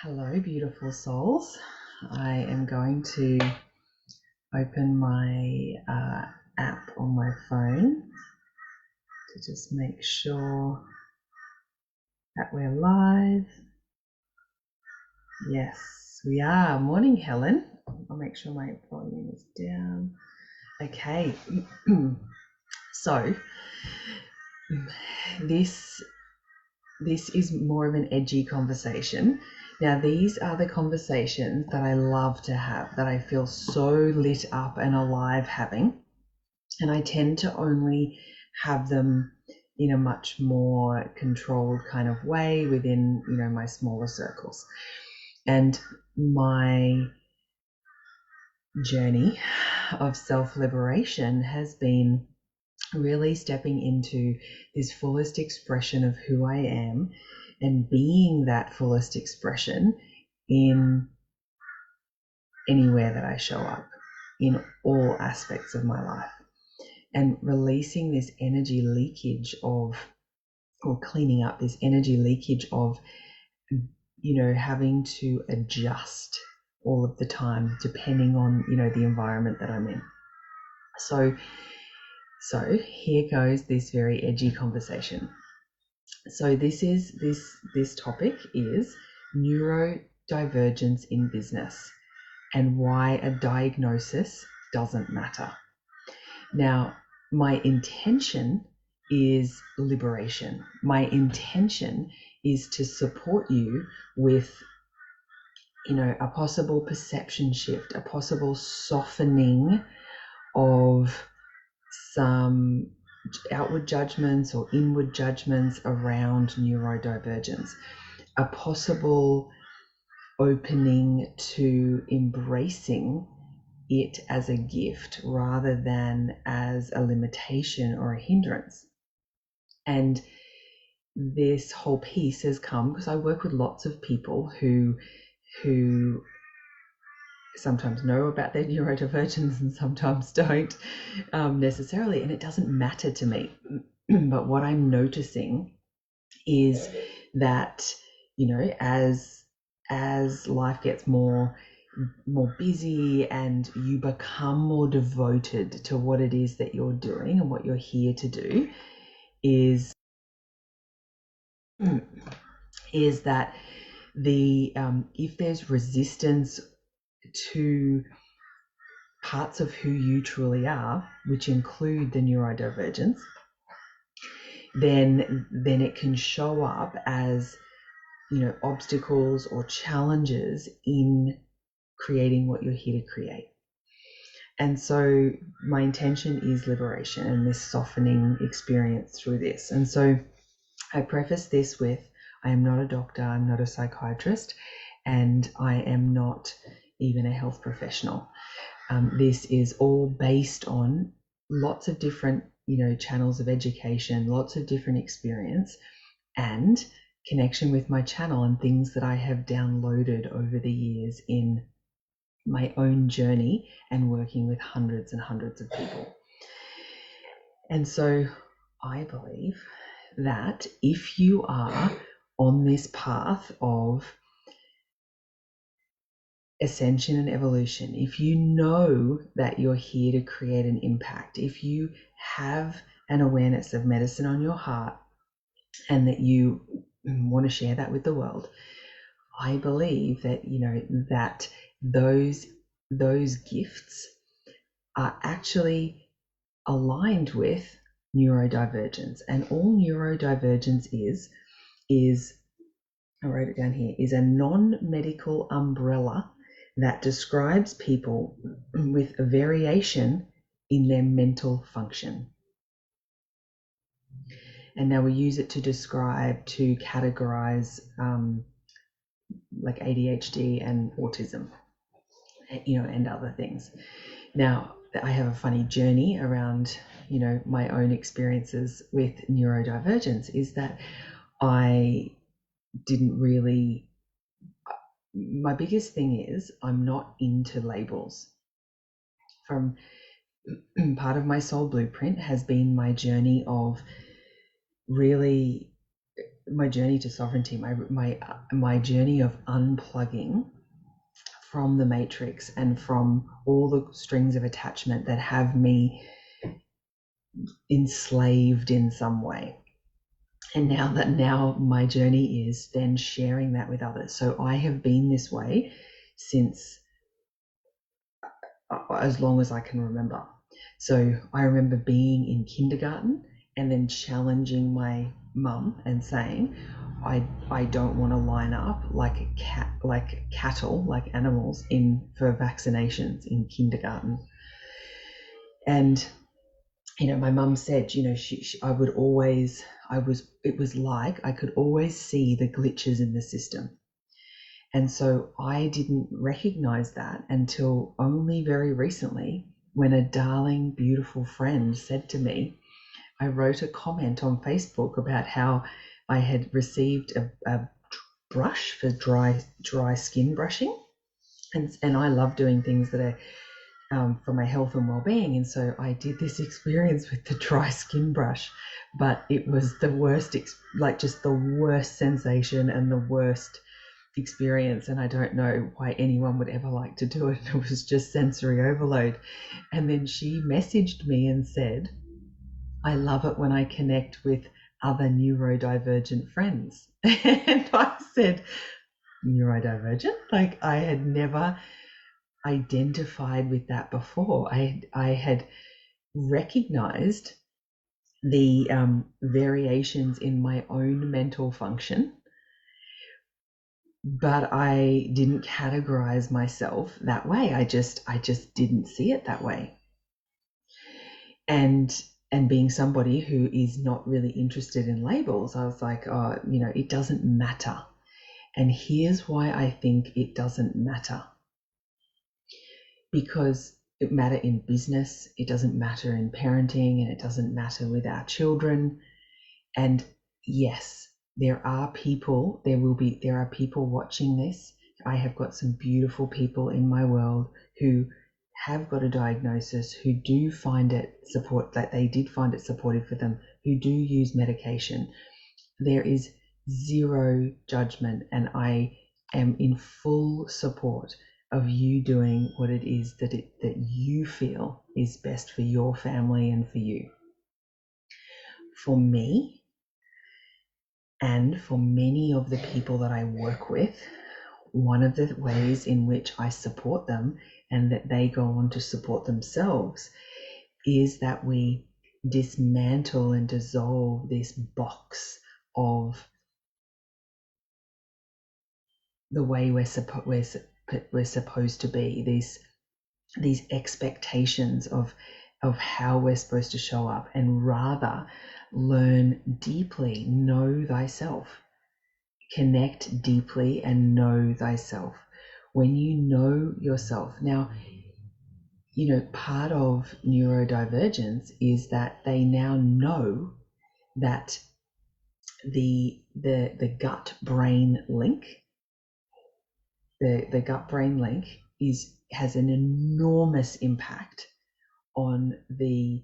Hello, beautiful souls. I am going to open my app on my phone to just make sure that we're live. Yes, we are. Morning, Helen. I'll make sure my volume is down. Okay. So this is more of an edgy conversation. Now, these are the conversations that I love to have, that I feel so lit up and alive having. And I tend to only have them in a much more controlled kind of way within, my smaller circles. And my journey of self-liberation has been really stepping into this fullest expression of who I am and being that fullest expression in anywhere that I show up, in all aspects of my life, and releasing this energy leakage of, or cleaning up this energy leakage of, having to adjust all of the time depending on, the environment that I'm in. So here goes this very edgy conversation. So this topic is neurodivergence in business and why a diagnosis doesn't matter. Now, my intention is liberation. My intention is to support you with, a possible perception shift, a possible softening of some outward judgments or inward judgments around neurodivergence, a possible opening to embracing it as a gift rather than as a limitation or a hindrance. And this whole piece has come because I work with lots of people who sometimes know about their neurodivergence and sometimes don't necessarily, and it doesn't matter to me. But what I'm noticing is that, as life gets more busy and you become more devoted to what it is that you're doing and what you're here to do, is that the if there's resistance to parts of who you truly are, which include the neurodivergence, then it can show up as, obstacles or challenges in creating what you're here to create. And so my intention is liberation and this softening experience through this. And so I preface this with, I am not a doctor, I'm not a psychiatrist, and I am not even a health professional. This is all based on lots of different, channels of education, lots of different experience, and connection with my channel and things that I have downloaded over the years in my own journey and working with hundreds and hundreds of people. And so I believe that if you are on this path of ascension and evolution, if you know that you're here to create an impact, if you have an awareness of medicine on your heart and that you want to share that with the world, I believe that, that those gifts are actually aligned with neurodivergence. And all neurodivergence is, I wrote it down here, is a non-medical umbrella that describes people with a variation in their mental function. And now we use it to describe, to categorize like ADHD and autism, and other things. Now, I have a funny journey around, my own experiences with neurodivergence, is that I didn't really, my biggest thing is I'm not into labels. From part of my soul blueprint has been my journey of really my journey to sovereignty, my journey of unplugging from the matrix and from all the strings of attachment that have me enslaved in some way. And now my journey is then sharing that with others. So I have been this way since as long as I can remember. So I remember being in kindergarten and then challenging my mum and saying, I don't want to line up like cattle, like animals for vaccinations in kindergarten. And my mum said, I would always, it was like I could always see the glitches in the system. And so I didn't recognize that until only very recently when a darling, beautiful friend said to me, I wrote a comment on Facebook about how I had received a brush for dry skin brushing. And I love doing things that are for my health and well-being. And so I did this experience with the dry skin brush, but it was the worst, just the worst sensation and the worst experience, and I don't know why anyone would ever like to do it. It was just sensory overload. And then she messaged me and said, I love it when I connect with other neurodivergent friends. And I said, neurodivergent? Like, I had never identified with that before. I had recognized the variations in my own mental function, but I didn't categorize myself that way. I just didn't see it that way. And being somebody who is not really interested in labels, I was like, oh, it doesn't matter. And here's why I think it doesn't matter. Because it matters in business, it doesn't matter in parenting, and it doesn't matter with our children. And yes, there are people watching this. I have got some beautiful people in my world who have got a diagnosis, who do find it they did find it supportive for them, who do use medication. There is zero judgment, and I am in full support of you doing what it is that you feel is best for your family and for you. For me, and for many of the people that I work with, one of the ways in which I support them and that they go on to support themselves is that we dismantle and dissolve this box of the way we're supposed to be, these expectations of how we're supposed to show up, and rather learn deeply, know thyself. Connect deeply and know thyself. When you know yourself, now, part of neurodivergence is that they now know that the gut brain link, the gut brain link has an enormous impact on the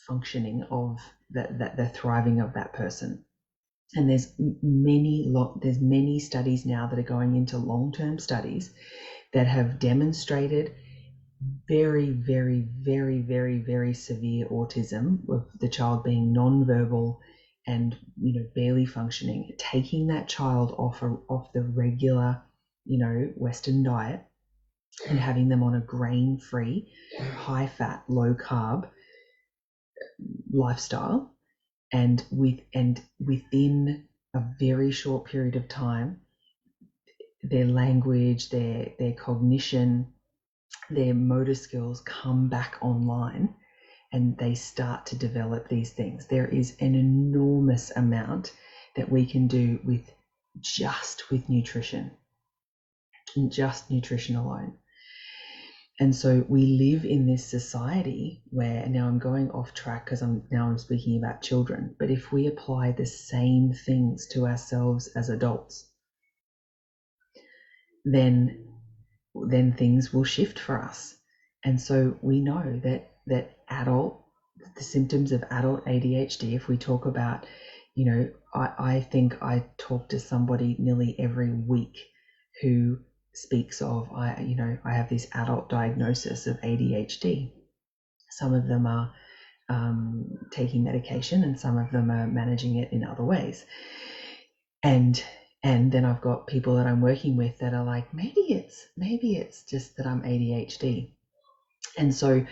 functioning of the thriving of that person. And there's many studies now that are going into long-term studies that have demonstrated very, very, very, very, very severe autism, with the child being non-verbal and barely functioning. Taking that child off the regular Western diet and having them on a grain-free, high-fat, low-carb lifestyle, and within a very short period of time, their language, their cognition, their motor skills come back online, and they start to develop these things. There is an enormous amount that we can do with nutrition, and just nutrition alone. And so we live in this society where, now I'm going off track because I'm speaking about children, but if we apply the same things to ourselves as adults, then things will shift for us. And so we know that the symptoms of adult ADHD, if we talk about, I think I talk to somebody nearly every week who speaks of, I have this adult diagnosis of ADHD. Some of them are taking medication, and some of them are managing it in other ways. And then I've got people that I'm working with that are like, maybe it's just that I'm ADHD. And so,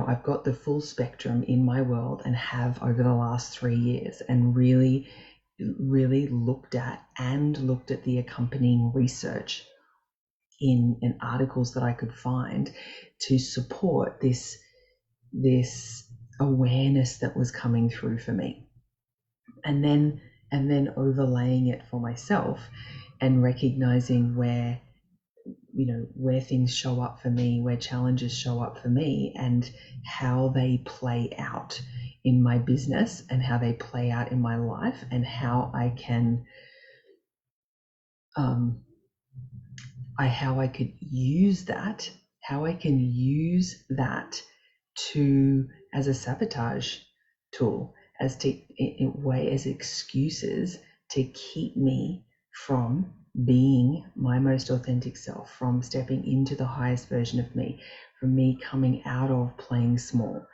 I've got the full spectrum in my world, and have over the last 3 years, and really looked at the accompanying research in articles that I could find to support this awareness that was coming through for me. And then overlaying it for myself, and recognizing where things show up for me, where challenges show up for me, and how they play out in my business, and how they play out in my life, and how I can how I could use that, to as a sabotage tool, as excuses to keep me from being my most authentic self, from stepping into the highest version of me, from me coming out of playing small.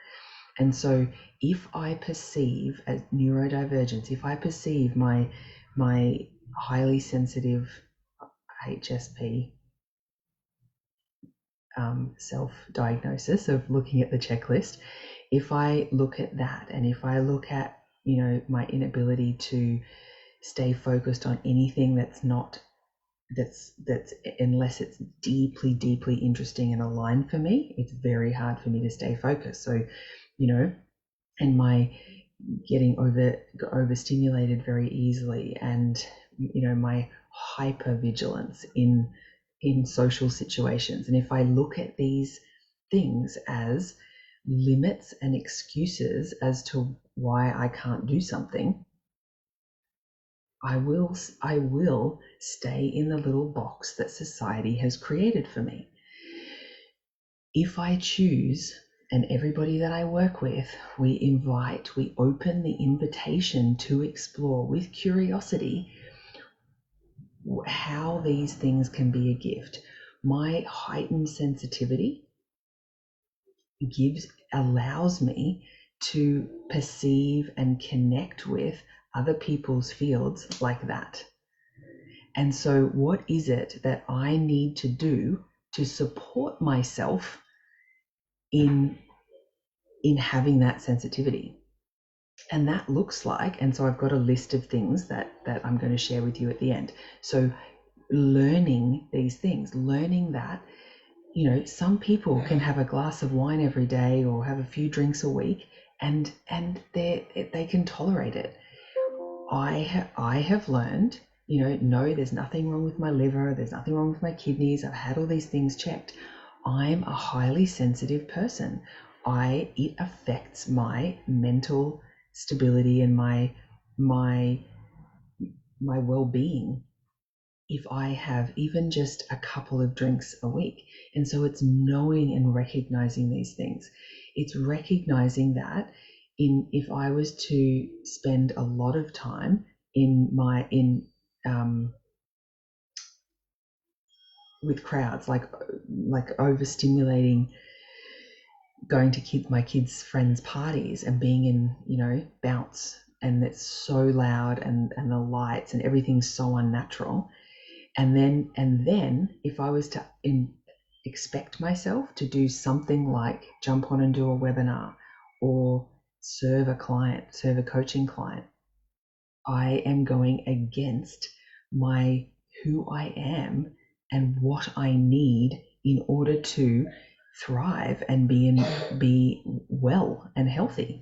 And so if I perceive as neurodivergence, if I perceive my highly sensitive HSP self-diagnosis of looking at the checklist, if I look at that, and if I look at my inability to stay focused on anything that's unless it's deeply interesting and aligned for me, it's very hard for me to stay focused. So and my getting overstimulated very easily, and my hypervigilance in social situations. And if I look at these things as limits and excuses as to why I can't do something, I will stay in the little box that society has created for me. If I choose, and everybody that I work with, we open the invitation to explore with curiosity how these things can be a gift. My heightened sensitivity allows me to perceive and connect with other people's fields like that. And so what is it that I need to do to support myself in having that sensitivity? And that looks like, and so I've got a list of things that I'm going to share with you at the end. So learning these things, learning that, some people can have a glass of wine every day or have a few drinks a week, and they can tolerate it. I have learned, no, there's nothing wrong with my liver, there's nothing wrong with my kidneys, I've had all these things checked. I'm a highly sensitive person. It affects my mental stability and my well-being if I have even just a couple of drinks a week. And so it's knowing and recognizing these things. It's recognizing that if I was to spend a lot of time with crowds, like overstimulating, going to my kids' friends' parties and being in, bounce, and it's so loud, and the lights and everything's so unnatural. And then if I was to expect myself to do something like jump on and do a webinar, or serve a coaching client, I am going against who I am and what I need in order to thrive and be well and healthy.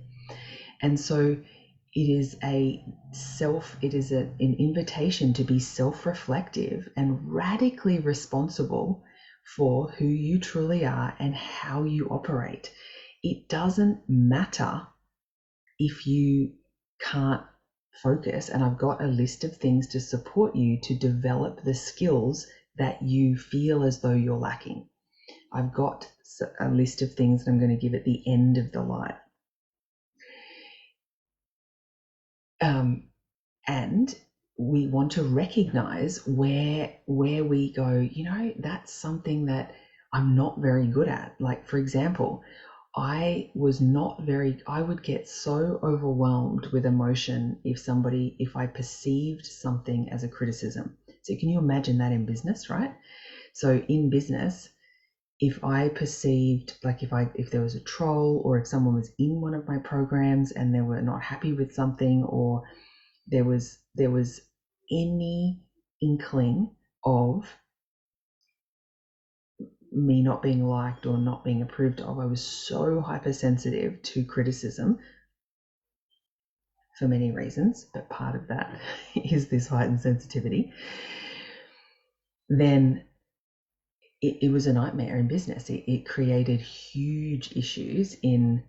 And so it is an invitation to be self-reflective and radically responsible for who you truly are and how you operate. It doesn't matter if you can't focus, and I've got a list of things to support you to develop the skills that you feel as though you're lacking. I've got a list of things that I'm going to give at the end of the live. And we want to recognize where we go, that's something that I'm not very good at. Like, for example, I would get so overwhelmed with emotion if I perceived something as a criticism. So can you imagine that in business, right? So in business, if I perceived, like, if there was a troll, or if someone was in one of my programs and they were not happy with something, or there was any inkling of me not being liked or not being approved of, I was so hypersensitive to criticism for many reasons, but part of that is this heightened sensitivity. Then it was a nightmare in business. It created huge issues in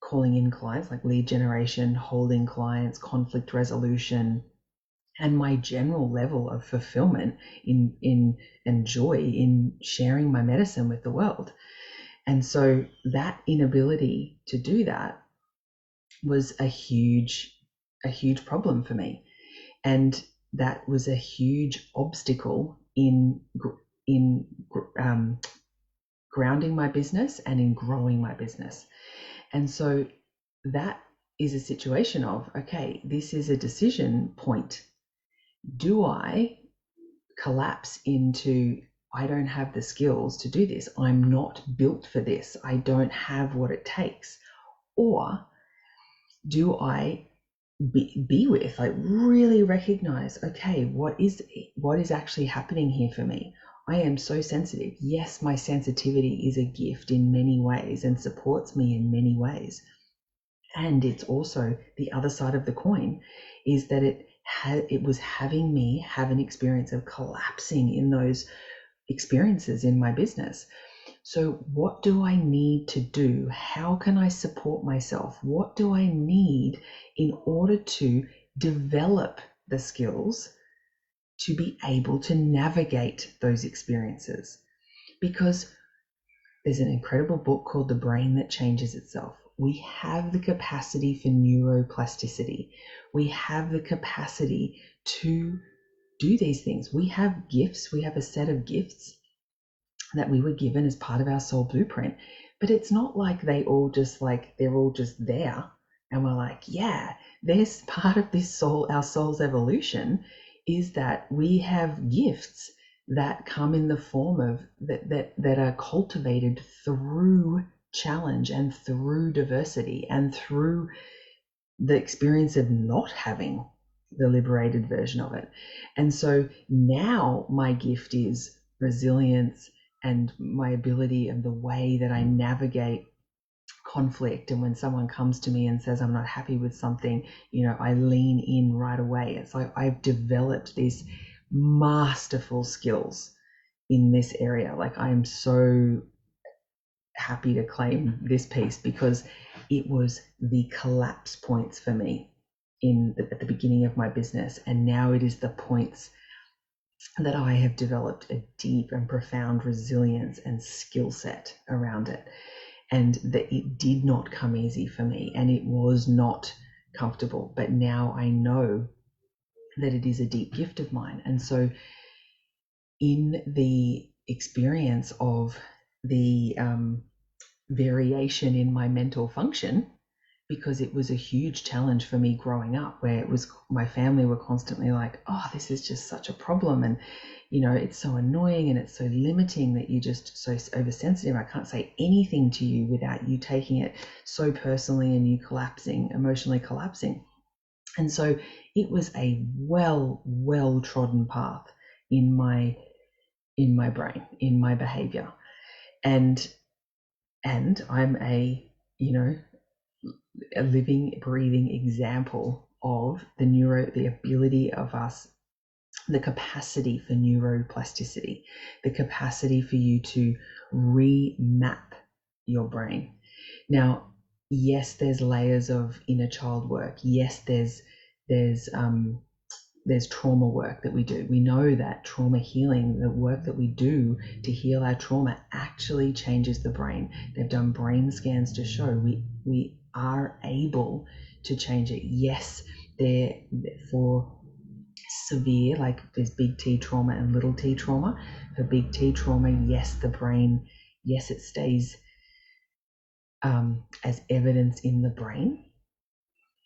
calling in clients, like lead generation, holding clients, conflict resolution, and my general level of fulfillment in and joy in sharing my medicine with the world. And so that inability to do that was a huge problem for me. And that was a huge obstacle in grounding my business and in growing my business. And so that is a situation of, okay, this is a decision point. Do I collapse into, I don't have the skills to do this, I'm not built for this, I don't have what it takes? Or do I be with, like, really recognize, okay, what is actually happening here for me? I am so sensitive. Yes, my sensitivity is a gift in many ways and supports me in many ways. And it's also the other side of the coin, is that it was having me have an experience of collapsing in those experiences in my business. So what do I need to do? How can I support myself? What do I need in order to develop the skills to be able to navigate those experiences? Because there's an incredible book called The Brain That Changes Itself. We have the capacity for neuroplasticity. We have the capacity to do these things. We have gifts. We have a set of gifts that we were given as part of our soul blueprint. But it's not like they're all just there and we're like, yeah, there's part of our soul's evolution, is that we have gifts that come in the form of that are cultivated through challenge and through diversity and through the experience of not having the liberated version of it. And so now my gift is resilience, and my ability and the way that I navigate conflict. And when someone comes to me and says I'm not happy with something, I lean in right away. It's like I've developed these masterful skills in this area. Like, I'm so happy to claim this piece, because it was the collapse points for me at the beginning of my business, and now it is the points that I have developed a deep and profound resilience and skill set around it. And that it did not come easy for me, and it was not comfortable, but now I know that it is a deep gift of mine. And so in the experience of the variation in my mental function, because it was a huge challenge for me growing up, where it was, my family were constantly like, oh, this is just such a problem, and it's so annoying and it's so limiting that you're just so oversensitive. I can't say anything to you without you taking it so personally and you emotionally collapsing. And so it was a well trodden path in my brain, in my behavior. And I'm a living, breathing example of the ability of us, the capacity for neuroplasticity, the capacity for you to remap your brain. Now, yes, there's layers of inner child work. Yes, there's there's trauma work that we do. We know that trauma healing, the work that we do to heal our trauma, actually changes the brain. They've done brain scans to show we are able to change it. Yes, they're for severe, like there's big T trauma and little t trauma. For big T trauma, yes, the brain, yes, it stays as evidence in the brain,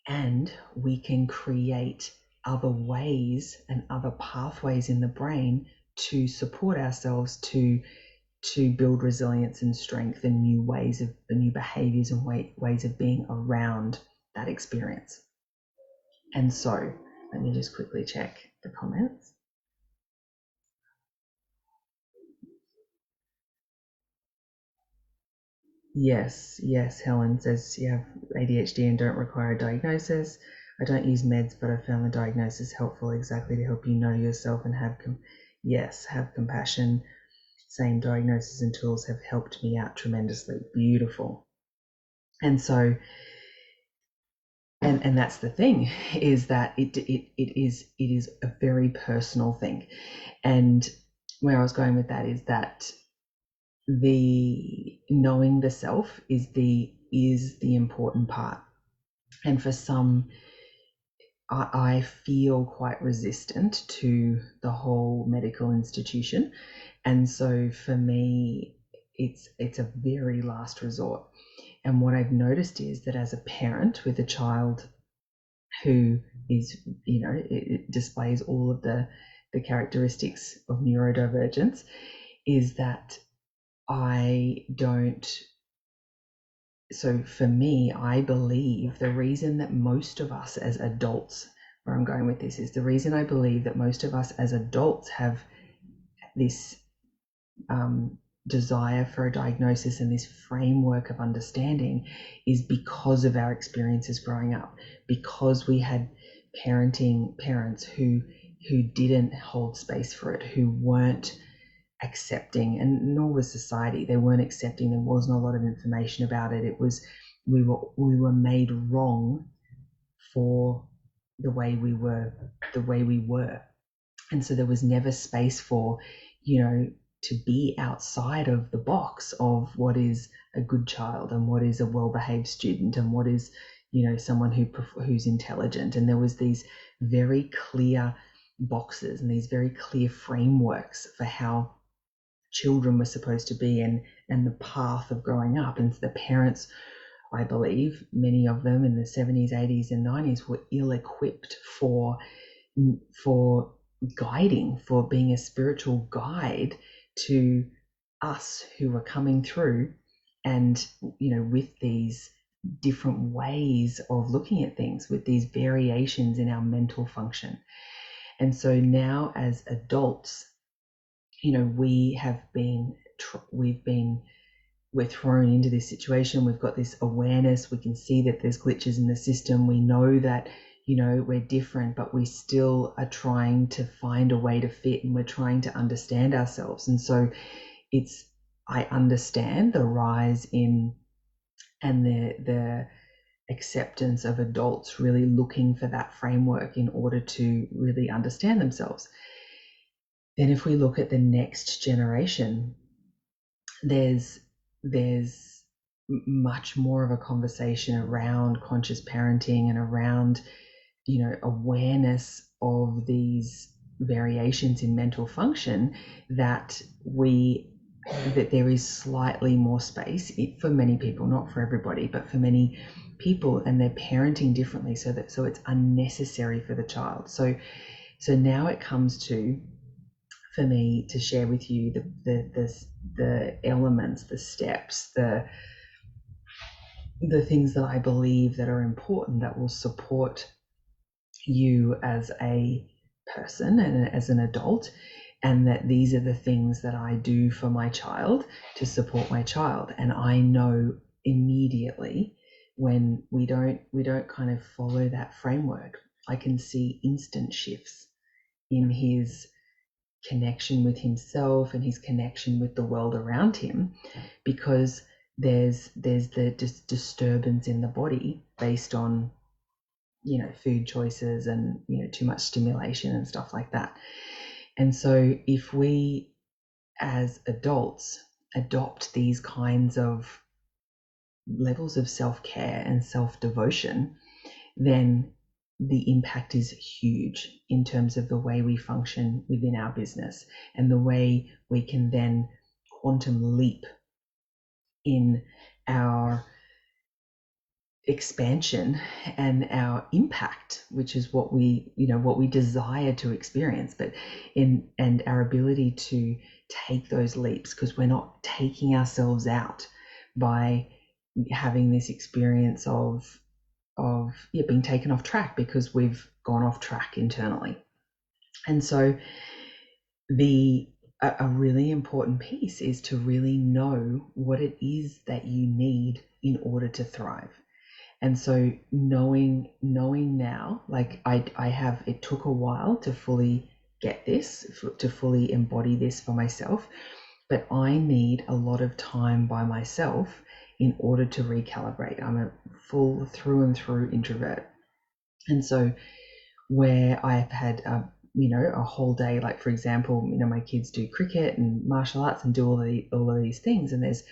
and we can create other ways and other pathways in the brain to support ourselves, to build resilience and strength and new ways of new behaviors and ways of being around that experience. And so let me just quickly check the comments. Yes, Helen says you have ADHD and don't require a diagnosis. I don't use meds, but I found the diagnosis helpful, exactly to help you know yourself and have compassion. Same, diagnosis and tools have helped me out tremendously. Beautiful. And so, and that's the thing, is that it is a very personal thing. And where I was going with that is that the knowing the self is the important part. And for some, I feel quite resistant to the whole medical institution, and so for me it's a very last resort. And what I've noticed is that as a parent with a child who is, it displays all of the characteristics of neurodivergence, is that so for me, I believe the reason that most of us as adults, where I'm going with this, is the reason I believe that most of us as adults have this desire for a diagnosis and this framework of understanding is because of our experiences growing up, because we had parents who didn't hold space for it, who weren't accepting, and nor was society. They weren't accepting. There wasn't a lot of information about it. It was we were made wrong for the way we were, and so there was never space for, to be outside of the box of what is a good child and what is a well-behaved student and what is, someone who's intelligent. And there was these very clear boxes and these very clear frameworks for how children were supposed to be, and the path of growing up. And the parents, I believe, many of them in the 70s, 80s and 90s were ill-equipped for guiding, for being a spiritual guide to us who were coming through, and with these different ways of looking at things, with these variations in our mental function. And so now as adults, we're thrown into this situation. We've got this awareness. We can see that there's glitches in the system. We know that, we're different, but we still are trying to find a way to fit, and we're trying to understand ourselves. And so I understand the rise in and the acceptance of adults really looking for that framework in order to really understand themselves. Then if we look at the next generation, there's much more of a conversation around conscious parenting and around, awareness of these variations in mental function, that there is slightly more space for many people, not for everybody, but for many people, and they're parenting differently, so it's unnecessary for the child. So now it comes to, for me, to share with you the elements, the steps, the things that I believe that are important, that will support you as a person and as an adult, and that these are the things that I do for my child to support my child. And I know immediately when we don't kind of follow that framework, I can see instant shifts in his connection with himself and his connection with the world around him, because there's the disturbance in the body based on food choices and, too much stimulation and stuff like that. And so if we as adults adopt these kinds of levels of self-care and self-devotion, then the impact is huge in terms of the way we function within our business and the way we can then quantum leap in our expansion and our impact, which is what we desire to experience, but and our ability to take those leaps, because we're not taking ourselves out by having this experience of being taken off track because we've gone off track internally. And so a really important piece is to really know what it is that you need in order to thrive. And so knowing now, like it took a while to fully get this, to fully embody this for myself, but I need a lot of time by myself in order to recalibrate. I'm a full through and through introvert. And so where I've had a whole day, like for example, my kids do cricket and martial arts and do all of these things, and there's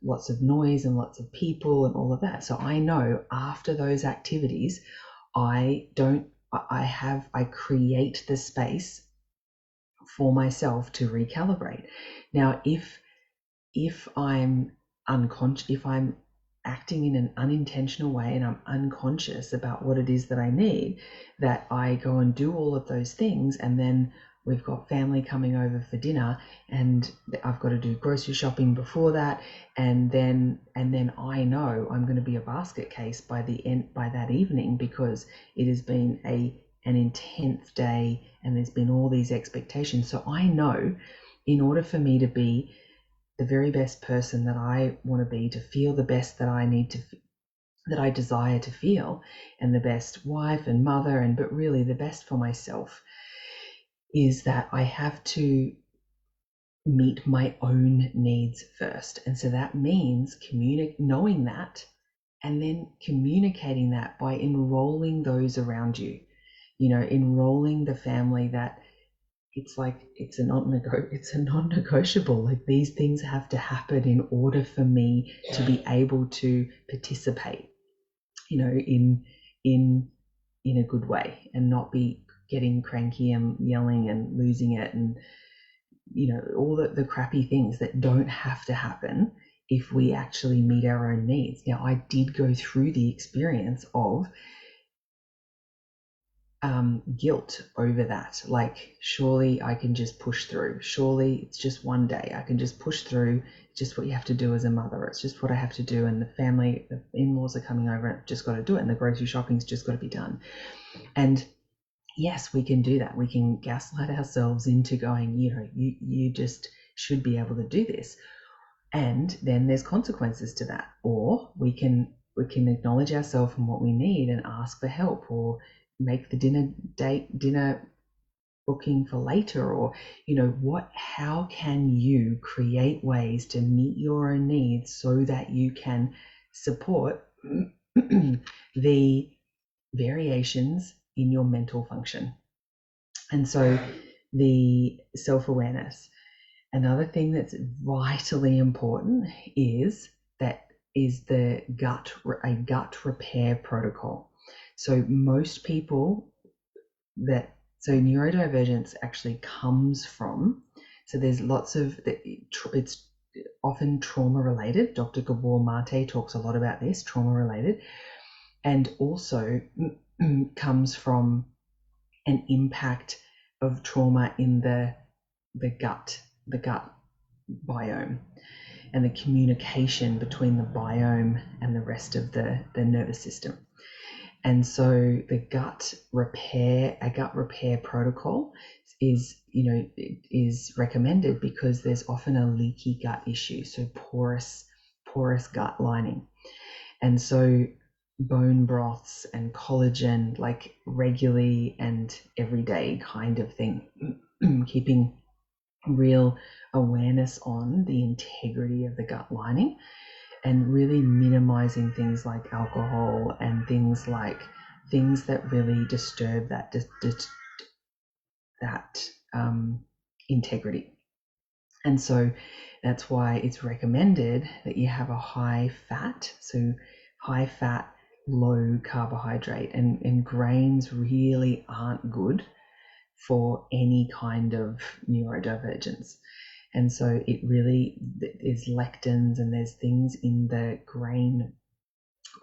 lots of noise and lots of people and all of that. So I know after those activities, I create the space for myself to recalibrate. Now, if I'm unconscious, if I'm acting in an unintentional way and I'm unconscious about what it is that I need, that I go and do all of those things, and then we've got family coming over for dinner and I've got to do grocery shopping before that, and then I know I'm going to be a basket case by that evening, because it has been an intense day and there's been all these expectations. So I know in order for me to be the very best person that I want to be, to feel the best that that I desire to feel, and the best wife and mother, but really the best for myself, is that I have to meet my own needs first. And so that means knowing that, and then communicating that by enrolling those around you, enrolling the family, that it's like it's a non-negotiable. Like, these things have to happen in order for me to be able to participate, in a good way, and not be getting cranky and yelling and losing it, and all the crappy things that don't have to happen if we actually meet our own needs. Now, I did go through the experience of guilt over that. Like, surely I can just push through. Surely it's just one day. I can just push through. It's just what you have to do as a mother. It's just what I have to do. And the family, the in-laws are coming over, and I've just got to do it. And the grocery shopping's just got to be done. And yes, we can do that. We can gaslight ourselves into going, you just should be able to do this. And then there's consequences to that. Or we can acknowledge ourselves and what we need and ask for help, or make the dinner booking for later, or how can you create ways to meet your own needs so that you can support the variations in your mental function. And so the self-awareness. Another thing that's vitally important is a gut repair protocol. So most people neurodivergence actually comes from, so there's lots of, it's often trauma related. Dr. Gabor Mate talks a lot about this, trauma related, and also comes from an impact of trauma in the gut biome, and the communication between the biome and the rest of the nervous system. And so a gut repair protocol is recommended because there's often a leaky gut issue, so porous gut lining. And so bone broths and collagen, like regularly and everyday kind of thing, keeping real awareness on the integrity of the gut lining, and really minimizing things like alcohol and things like things that really disturb that integrity. And so that's why it's recommended that you have a high fat, low carbohydrate, and grains really aren't good for any kind of neurodivergence. And so it really is lectins, and there's things in the grain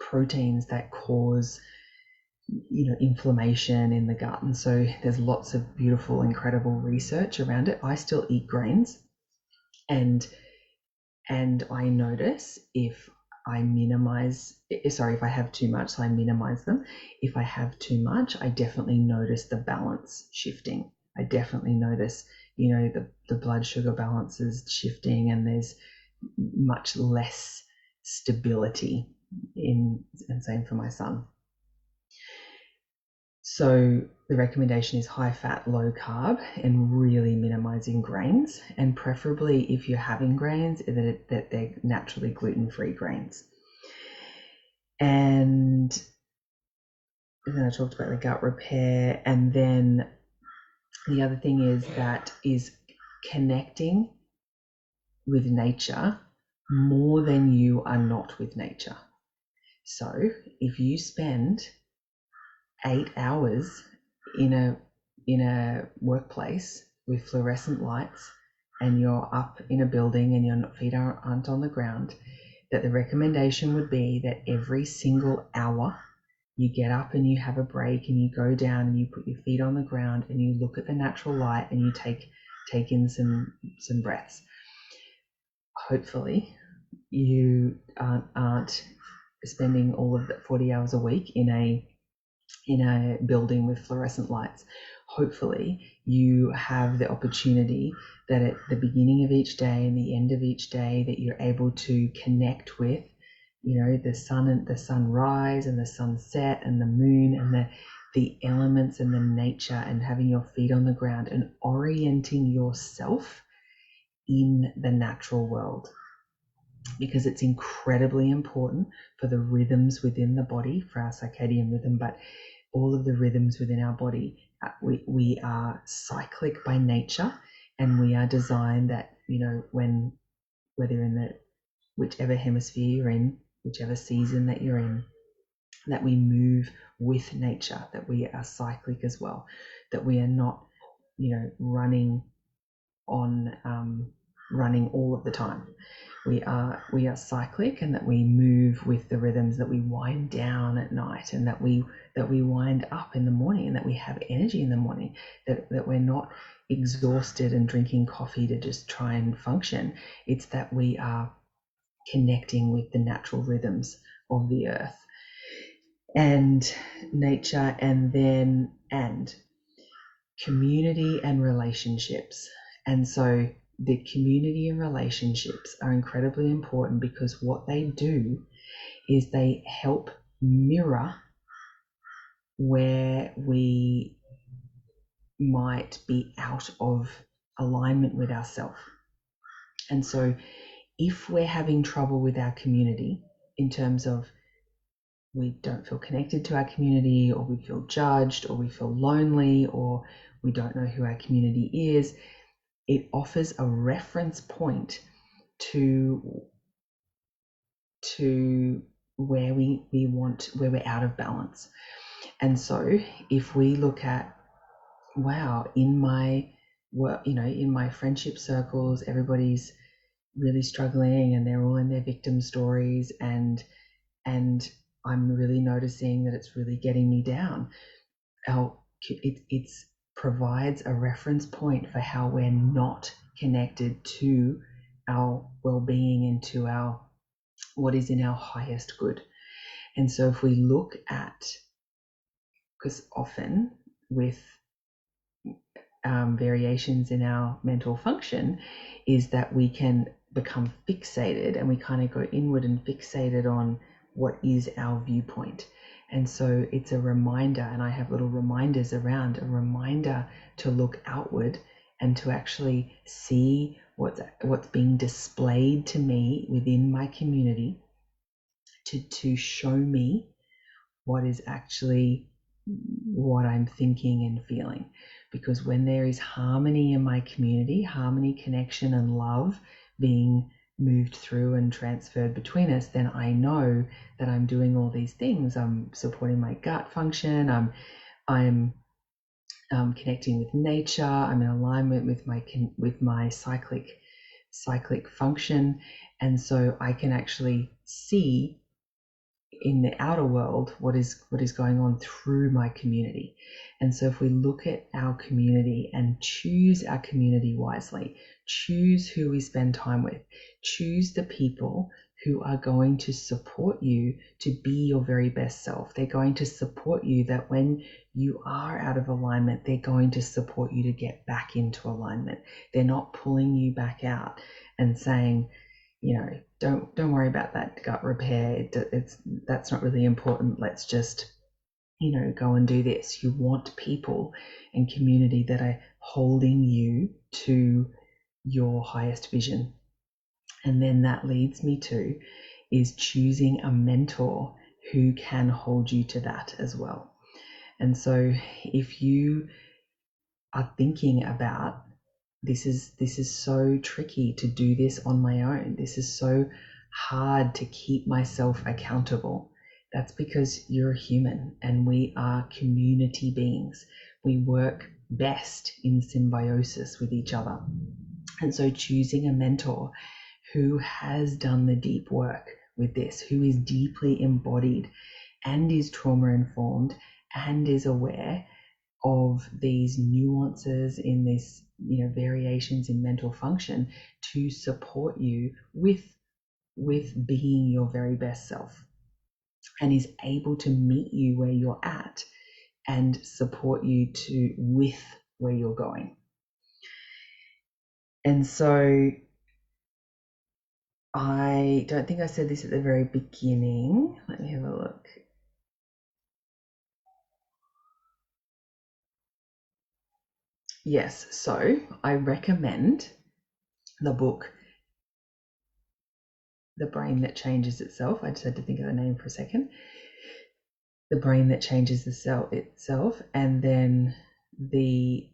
proteins that cause inflammation in the gut. And so there's lots of beautiful, incredible research around it. I still eat grains, and I notice if I have too much, so I minimize them. If I have too much, I definitely notice the balance shifting. I definitely notice, the blood sugar balances shifting, and there's much less stability and same for my son. So the recommendation is high fat, low carb, and really minimizing grains, and preferably if you're having grains, that they're naturally gluten-free grains. And then I talked about the gut repair, and then the other thing is connecting with nature more than you are not with nature. So if you spend 8 hours in a workplace with fluorescent lights, and you're up in a building and your feet aren't on the ground, that the recommendation would be that every single hour you get up and you have a break, and you go down and you put your feet on the ground and you look at the natural light, and you take in some breaths. Hopefully you aren't spending all of that 40 hours a week in a building with fluorescent lights. Hopefully you have the opportunity that at the beginning of each day and the end of each day, that you're able to connect with, the sun and the sunrise and the sunset and the moon and the elements and the nature, and having your feet on the ground and orienting yourself in the natural world, because it's incredibly important for the rhythms within the body, for our circadian rhythm, but all of the rhythms within our body. We are cyclic by nature, and we are designed that, whether in whichever hemisphere you're in, whichever season that you're in, that we move with nature, that we are cyclic as well, that we are not, running all of the time. We are cyclic, and that we move with the rhythms, that we wind down at night, and that we wind up in the morning, and that we have energy in the morning, that we're not exhausted and drinking coffee to just try and function. It's that we are connecting with the natural rhythms of the earth and nature, and community and relationships. And so the community and relationships are incredibly important, because what they do is they help mirror where we might be out of alignment with ourselves. And so if we're having trouble with our community, in terms of we don't feel connected to our community, or we feel judged, or we feel lonely, or we don't know who our community is, it offers a reference point to where we're out of balance. And so if we look at, wow, in my friendship circles, everybody's really struggling, and they're all in their victim stories, and I'm really noticing that it's really getting me down. It provides a reference point for how we're not connected to our well-being and to what is in our highest good. And so if we look at, because often with variations in our mental function, is that we can become fixated, and we kind of go inward and fixated on what is our viewpoint. And so it's a reminder, and I have little reminders around, a reminder to look outward and to actually see what's being displayed to me within my community, to show me what is actually what I'm thinking and feeling. Because when there is harmony in my community, harmony, connection, and love being moved through and transferred between us, then I know that I'm doing all these things. I'm supporting my gut function. I'm connecting with nature. I'm in alignment with my cyclic function, and so I can actually see in the outer world what is going on through my community. And so if we look at our community and choose our community wisely, choose who we spend time with, choose the people who are going to support you to be your very best self. They're going to support you that when you are out of alignment, they're going to support you to get back into alignment. They're not pulling you back out and saying, don't worry about that gut repair. That's not really important. Let's just, go and do this. You want people and community that are holding you to your highest vision. And then that leads me to is choosing a mentor who can hold you to that as well. And so if you are thinking about this is so tricky to do this on my own. This is so hard to keep myself accountable. That's because you're a human and we are community beings. We work best in symbiosis with each other. And so choosing a mentor who has done the deep work with this, who is deeply embodied and is trauma informed and is aware of these nuances in this, variations in mental function to support you with being your very best self, and is able to meet you where you're at and support you to with where you're going. And so I don't think I said this at the very beginning. Let me have a look. Yes, so I recommend the book The Brain That Changes Itself. I just had to think of the name for a second. The Brain That Changes Itself, and then the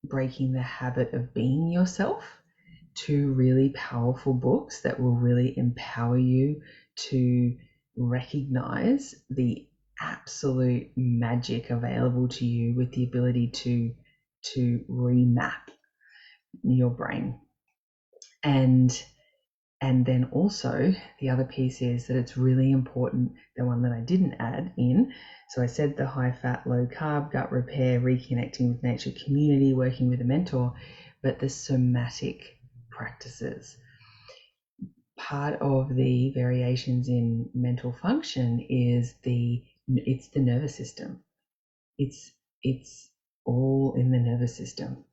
Breaking the Habit of Being Yourself. Two really powerful books that will really empower you to recognize the absolute magic available to you with the ability to remap your brain. And then also the other piece is that it's really important, the one that I didn't add in. So I said the high fat, low carb, gut repair, reconnecting with nature, community, working with a mentor, but the somatic practices. Part of the variations in mental function is it's the nervous system. It's all in the nervous system.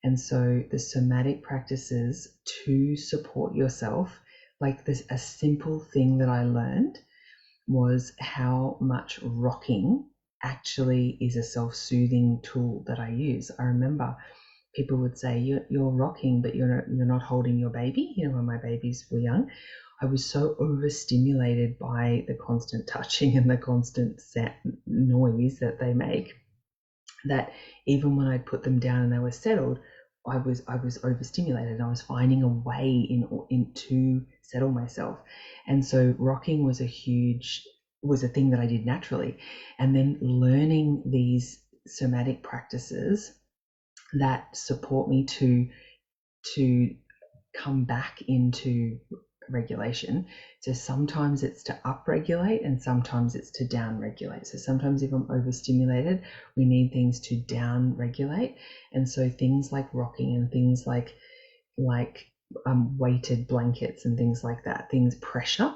And so the somatic practices to support yourself, like this, a simple thing that I learned was how much rocking actually is a self-soothing tool that I use. I remember people would say, you're rocking, but you're not holding your baby. When my babies were young, I was so overstimulated by the constant touching and the constant noise that they make, that even when I put them down and they were settled, I was overstimulated, and I was finding a way in to settle myself. And so rocking was a thing that I did naturally. And then learning these somatic practices that support me to come back into regulation. So sometimes it's to upregulate and sometimes it's to downregulate. So sometimes if I'm overstimulated, we need things to downregulate. And so things like rocking and things like weighted blankets and things like that, things pressure,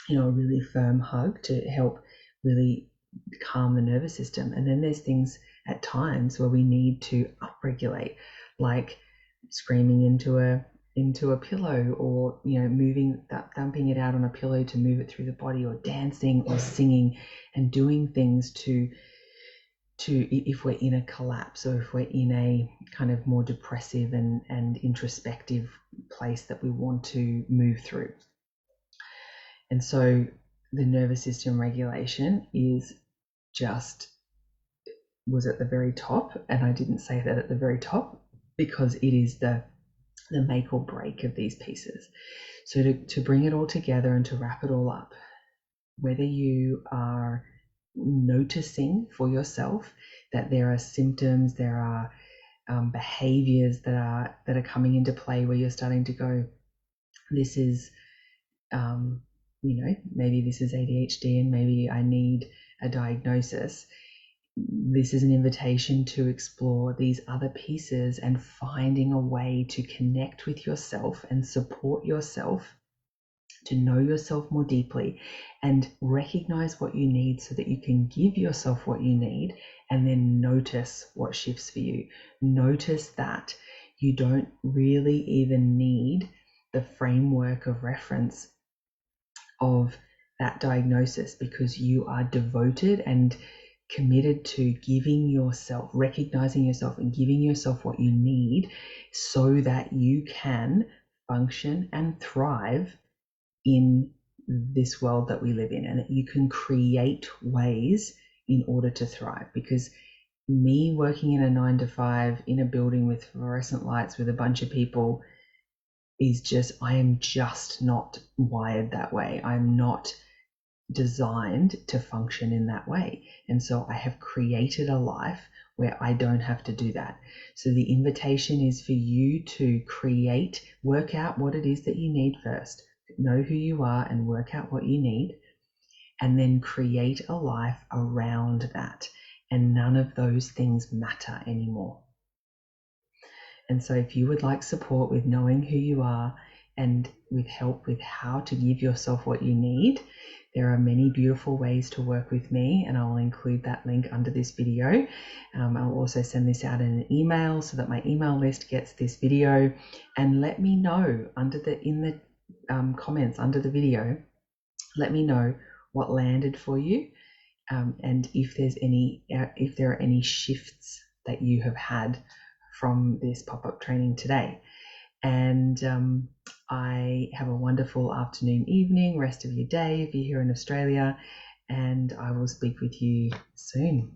a really firm hug to help really calm the nervous system. And then there's things at times where we need to upregulate, like screaming into a pillow, or thumping it out on a pillow to move it through the body, or dancing or singing and doing things to if we're in a collapse, or if we're in a kind of more depressive and introspective place that we want to move through. And so the nervous system regulation is just was at the very top, and I didn't say that at the very top because it is the make or break of these pieces. So to bring it all together and to wrap it all up, whether you are noticing for yourself that there are symptoms, there are behaviors that are coming into play where you're starting to go, this is maybe this is ADHD and maybe I need a diagnosis. This is an invitation to explore these other pieces and finding a way to connect with yourself and support yourself, to know yourself more deeply and recognize what you need so that you can give yourself what you need, and then notice what shifts for you. Notice that you don't really even need the framework of reference of that diagnosis, because you are devoted and committed to giving yourself, recognizing yourself and giving yourself what you need so that you can function and thrive in this world that we live in, and that you can create ways in order to thrive. Because me working in a 9-to-5 in a building with fluorescent lights with a bunch of people is just, I am just not wired that way. I'm not designed to function in that way. And so I have created a life where I don't have to do that. So the invitation is for you to work out what it is that you need first. Know who you are and work out what you need, and then create a life around that. And none of those things matter anymore. And so if you would like support with knowing who you are and with help with how to give yourself what you need, there are many beautiful ways to work with me, and I will include that link under this video. I'll also send this out in an email so that my email list gets this video. And let me know in the comments under the video, let me know what landed for you, and if there are any shifts that you have had from this pop-up training today. And I have a wonderful afternoon, evening, rest of your day if you're here in Australia, and I will speak with you soon.